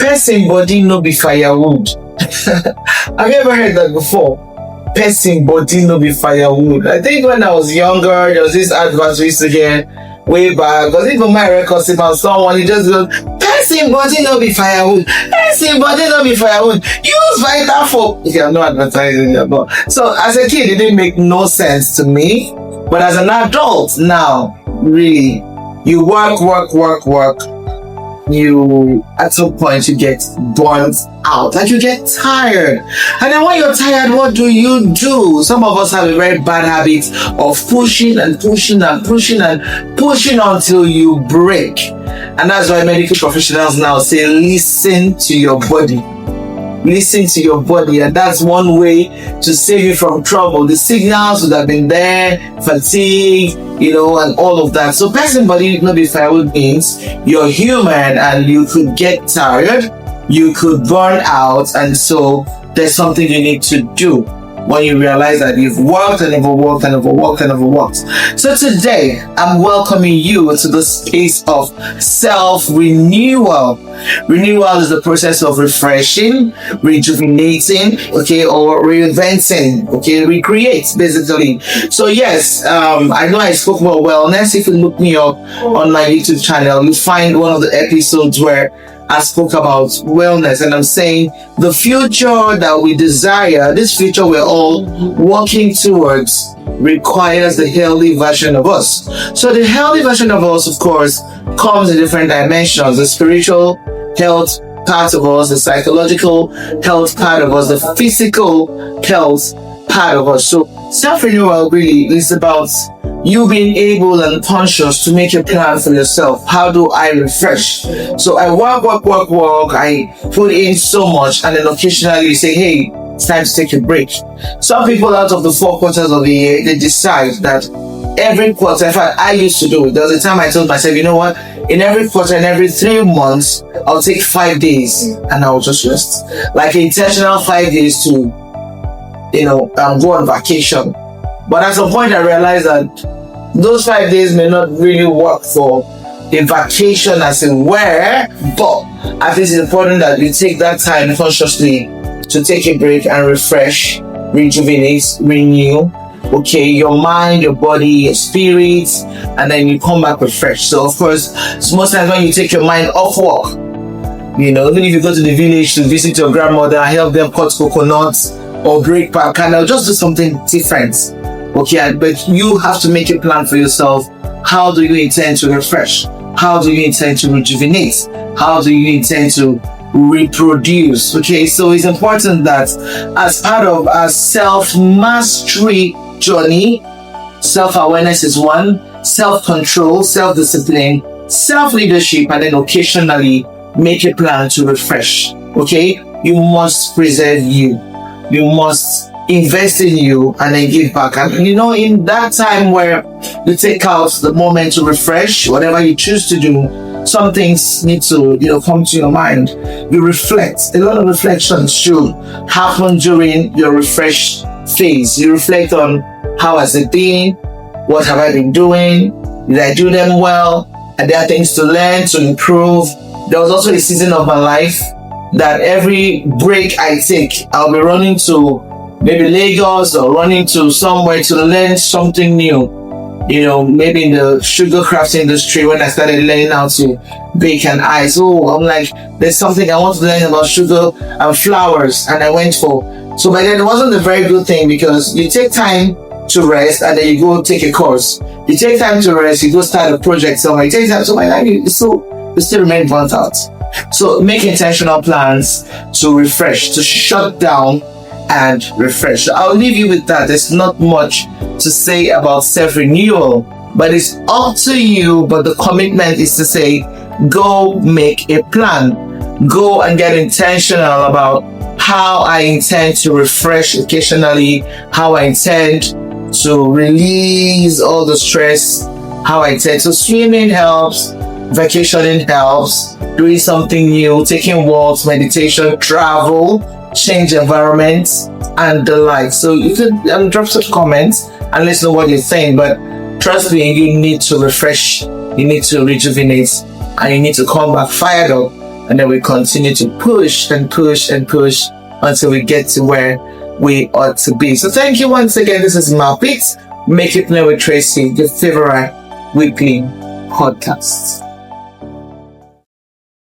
Person body no be firewood. Have you ever heard that before? Person body no be firewood. I think when I was younger, there was this advert we used to get way back. Because even my records about someone, he just goes, person body no be firewood. Person body no be firewood. Use Vitafoam. If you're not advertising, you're not. So as a kid, it didn't make no sense to me. But as an adult now, really, you work. You, at some point, you get burnt out. Like, you get tired. And then when you're tired, what do? Some of us have a very bad habit of pushing until you break. And that's why medical professionals now say, listen to your body. Listen to your body, and that's one way to save you from trouble. The signals would have been there, fatigue, and all of that. So person body not be firewood means you're human and you could get tired, you could burn out, and so there's something you need to do when you realize that you've worked and overworked. So today, I'm welcoming you to the space of self-renewal. Renewal is the process of refreshing, rejuvenating, or reinventing, recreate, basically. So yes, I know I spoke about wellness. If you look me up on my YouTube channel, you'll find one of the episodes where I spoke about wellness, and I'm saying the future that we desire, this future we're all working towards, requires the healthy version of us. So the healthy version of us, of course, comes in different dimensions: the spiritual health part of us, the psychological health part of us, the physical health part of us. So self-renewal really is about you being able and conscious to make a plan for yourself. How do I refresh? So I work, I put in so much, and then occasionally you say, hey, it's time to take a break. Some people, out of the 4 quarters of the year, they decide that every quarter, in fact, I used to do it. There was a time I told myself, you know what? In every quarter and every 3 months, I'll take 5 days and I'll just rest. Like intentional 5 days to, go on vacation. But at some point, I realized that those 5 days may not really work for a vacation as it were, but I think it's important that you take that time consciously to take a break and refresh, rejuvenate, renew, your mind, your body, your spirit, and then you come back refreshed. So of course, most times when you take your mind off work, even if you go to the village to visit your grandmother and help them cut coconuts or break palm kernel, just do something different. But you have to make a plan for yourself. How do you intend to refresh? How do you intend to rejuvenate? How do you intend to reproduce? So it's important that as part of our self-mastery journey, self-awareness is one, self-control, self-discipline, self-leadership, and then occasionally make a plan to refresh. You must preserve you. You must invest in you and then give back. And in that time where you take out the moment to refresh, whatever you choose to do, some things need to come to your mind. You reflect. A lot of reflections should happen during your refresh phase. You reflect on how has it been, what have I been doing, did I do them well, and there are things to learn, to improve. There was also a season of my life that every break I take, I'll be running to maybe Lagos or running to somewhere to learn something new. Maybe in the sugar craft industry, when I started learning how to bake and ice. I'm like, there's something I want to learn about sugar and flowers, and I went for. So by then it wasn't a very good thing, because you take time to rest and then you go take a course. You take time to rest, you go start a project somewhere. You take time, so by then you still remain burnt out. So make intentional plans to refresh, to shut down and refresh. So I'll leave you with that. There's not much to say about self-renewal, but it's up to you. But the commitment is to say, go make a plan. Go and get intentional about how I intend to refresh occasionally, how I intend to release all the stress, how I intend to swimming helps, vacationing helps, doing something new, taking walks, meditation, travel, change environments, and the like. So you can drop some comments and let us know what you're saying. But trust me, you need to refresh, you need to rejuvenate, and you need to come back fired up and then we continue to push and push and push until we get to where we ought to be. So thank you once again. This is Malpit. Make It Know with Tracy, your favorite weekly podcast.